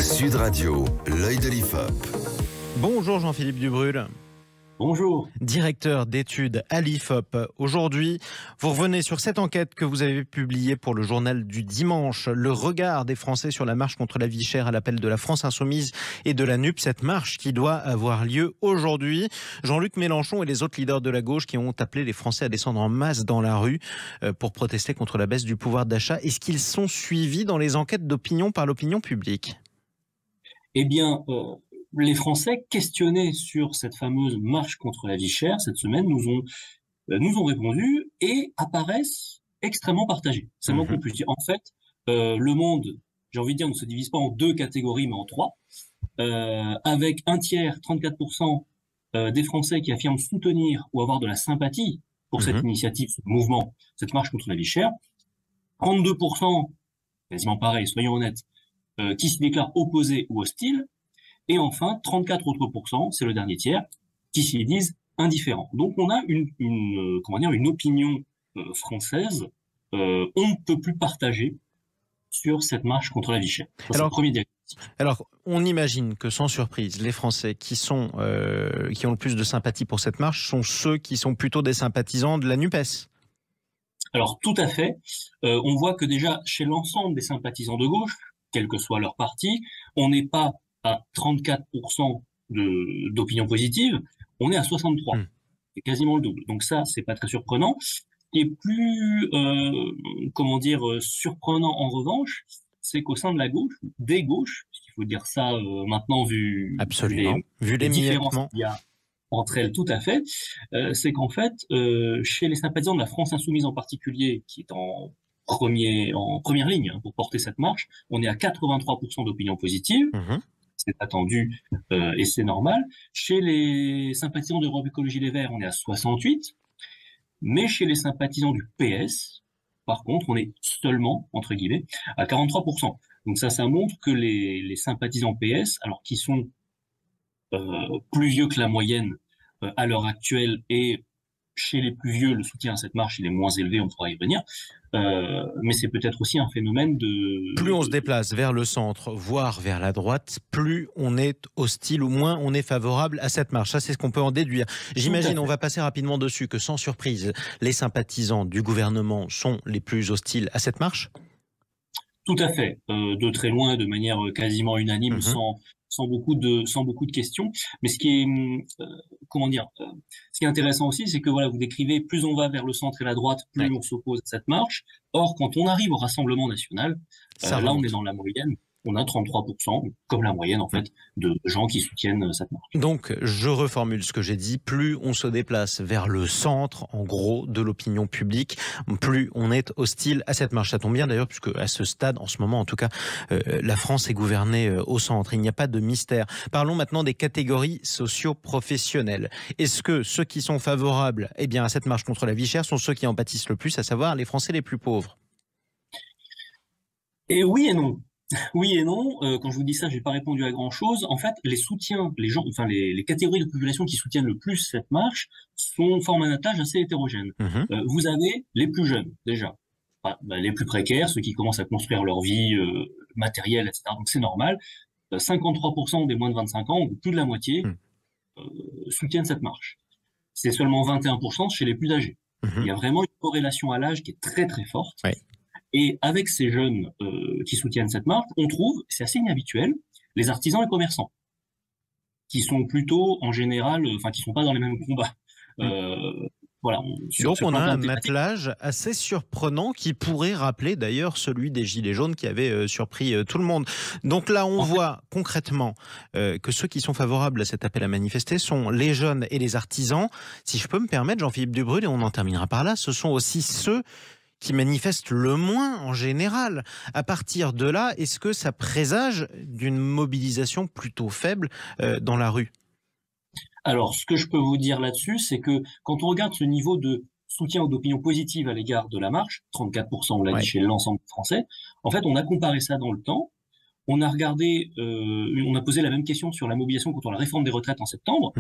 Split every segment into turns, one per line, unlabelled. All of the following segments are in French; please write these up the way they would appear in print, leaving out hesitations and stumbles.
Sud Radio, l'œil de l'IFOP.
Bonjour Jean-Philippe Dubrul.
Bonjour.
Directeur d'études à l'IFOP. Aujourd'hui, vous revenez sur cette enquête que vous avez publiée pour le journal du dimanche. Le regard des Français sur la marche contre la vie chère à l'appel de la France Insoumise et de la NUP. Cette marche qui doit avoir lieu aujourd'hui. Jean-Luc Mélenchon et les autres leaders de la gauche qui ont appelé les Français à descendre en masse dans la rue pour protester contre la baisse du pouvoir d'achat. Est-ce qu'ils sont suivis dans les enquêtes d'opinion par l'opinion publique ?
Eh bien, les Français questionnés sur cette fameuse marche contre la vie chère cette semaine nous ont répondu et apparaissent extrêmement partagés. C'est le moins qu'on puisse dire. En fait, le monde, j'ai envie de dire, ne se divise pas en deux catégories, mais en trois. Avec un tiers, 34% des Français qui affirment soutenir ou avoir de la sympathie pour cette initiative, ce mouvement, cette marche contre la vie chère. 32%, quasiment pareil, soyons honnêtes, qui se déclarent opposés ou hostiles. Et enfin, 34 autres %, c'est le dernier tiers, qui s'y disent indifférents. Donc on a une opinion française on ne peut plus partager sur cette marche contre la vie chère.
Alors, on imagine que sans surprise, les Français qui ont le plus de sympathie pour cette marche sont ceux qui sont plutôt des sympathisants de la NUPES.
Alors tout à fait. On voit que déjà chez l'ensemble des sympathisants de gauche, quel que soit leur parti, on n'est pas à 34% d'opinion positive, on est à 63%. C'est quasiment le double. Donc ça, c'est pas très surprenant. Ce qui est plus, surprenant en revanche, c'est qu'au sein de la gauche, des gauches, il faut dire ça maintenant vu les différences qu'il y a entre elles tout à fait, c'est qu'en fait, chez les sympathisants de la France Insoumise en particulier, qui est en première ligne pour porter cette marche, on est à 83% d'opinion positive. C'est attendu et c'est normal. Chez les sympathisants d'Europe Écologie Les Verts, on est à 68%. Mais chez les sympathisants du PS, par contre, on est seulement, entre guillemets, à 43%. Donc ça montre que les sympathisants PS, alors qui sont plus vieux que la moyenne à l'heure actuelle, et chez les plus vieux, le soutien à cette marche, il est moins élevé, on pourra y revenir. Mais c'est peut-être aussi un phénomène de...
Plus on se déplace vers le centre, voire vers la droite, plus on est hostile ou moins on est favorable à cette marche. Ça, c'est ce qu'on peut en déduire. J'imagine, on va passer rapidement dessus, que sans surprise, les sympathisants du gouvernement sont les plus hostiles à cette marche ?
Tout à fait. De très loin, de manière quasiment unanime, sans beaucoup de questions. Mais ce qui est intéressant aussi, c'est que voilà, vous décrivez, plus on va vers le centre et la droite, plus on s'oppose à cette marche. Or, quand on arrive au Rassemblement national, là, on est dans la moyenne. On a 33%, comme la moyenne en fait, de gens qui soutiennent cette marche.
Donc, je reformule ce que j'ai dit. Plus on se déplace vers le centre, en gros, de l'opinion publique, plus on est hostile à cette marche. Ça tombe bien d'ailleurs, puisque à ce stade, en ce moment en tout cas, la France est gouvernée au centre. Il n'y a pas de mystère. Parlons maintenant des catégories socio-professionnelles. Est-ce que ceux qui sont favorables à cette marche contre la vie chère sont ceux qui en pâtissent le plus, à savoir les Français les plus pauvres ?
Et oui et non. Oui et non. Quand je vous dis ça, j'ai pas répondu à grand chose. En fait, les catégories de population qui soutiennent le plus cette marche forment un attelage assez hétérogène. Vous avez les plus jeunes, déjà. Les plus précaires, ceux qui commencent à construire leur vie matérielle, etc. Donc c'est normal. 53% des moins de 25 ans, ou plus de la moitié, soutiennent cette marche. C'est seulement 21% chez les plus âgés. Il y a vraiment une corrélation à l'âge qui est très très forte. Et avec ces jeunes qui soutiennent cette marche, on trouve, c'est assez inhabituel, les artisans et commerçants, qui sont plutôt, en général, qui sont pas dans les mêmes combats.
Donc on a un attelage assez surprenant qui pourrait rappeler d'ailleurs celui des Gilets jaunes qui avait surpris tout le monde. Donc là, on voit concrètement que ceux qui sont favorables à cet appel à manifester sont les jeunes et les artisans. Si je peux me permettre, Jean-Philippe Dubrul, et on en terminera par là, ce sont aussi ceux qui manifestent le moins en général. À partir de là, est-ce que ça présage d'une mobilisation plutôt faible dans la rue ?
Alors, ce que je peux vous dire là-dessus, c'est que quand on regarde ce niveau de soutien ou d'opinion positive à l'égard de la marche, 34%, on l'a dit chez l'ensemble des Français, en fait, on a comparé ça dans le temps. On a regardé, on a posé la même question sur la mobilisation contre la réforme des retraites en septembre.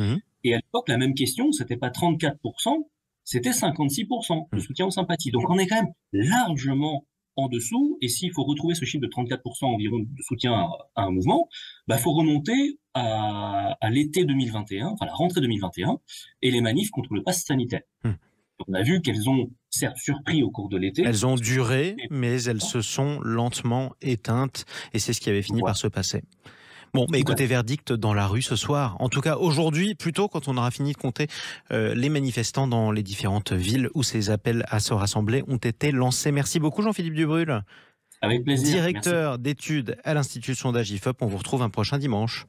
Et à l'époque, la même question, c'était pas 34%, c'était 56% de soutien aux sympathies. Donc on est quand même largement en dessous, et s'il faut retrouver ce chiffre de 34% environ de soutien à un mouvement, il faut remonter à l'été 2021, enfin la rentrée 2021, et les manifs contre le pass sanitaire. On a vu qu'elles ont certes surpris au cours de l'été.
Elles ont duré, mais elles se sont lentement éteintes, et c'est ce qui avait fini par se passer. Bon, mais écoutez, verdict dans la rue ce soir. En tout cas, aujourd'hui, plutôt quand on aura fini de compter les manifestants dans les différentes villes où ces appels à se rassembler ont été lancés. Merci beaucoup Jean-Philippe Dubrul.
Avec plaisir.
Directeur d'études à l'Institut Sondage IFOP. On vous retrouve un prochain dimanche.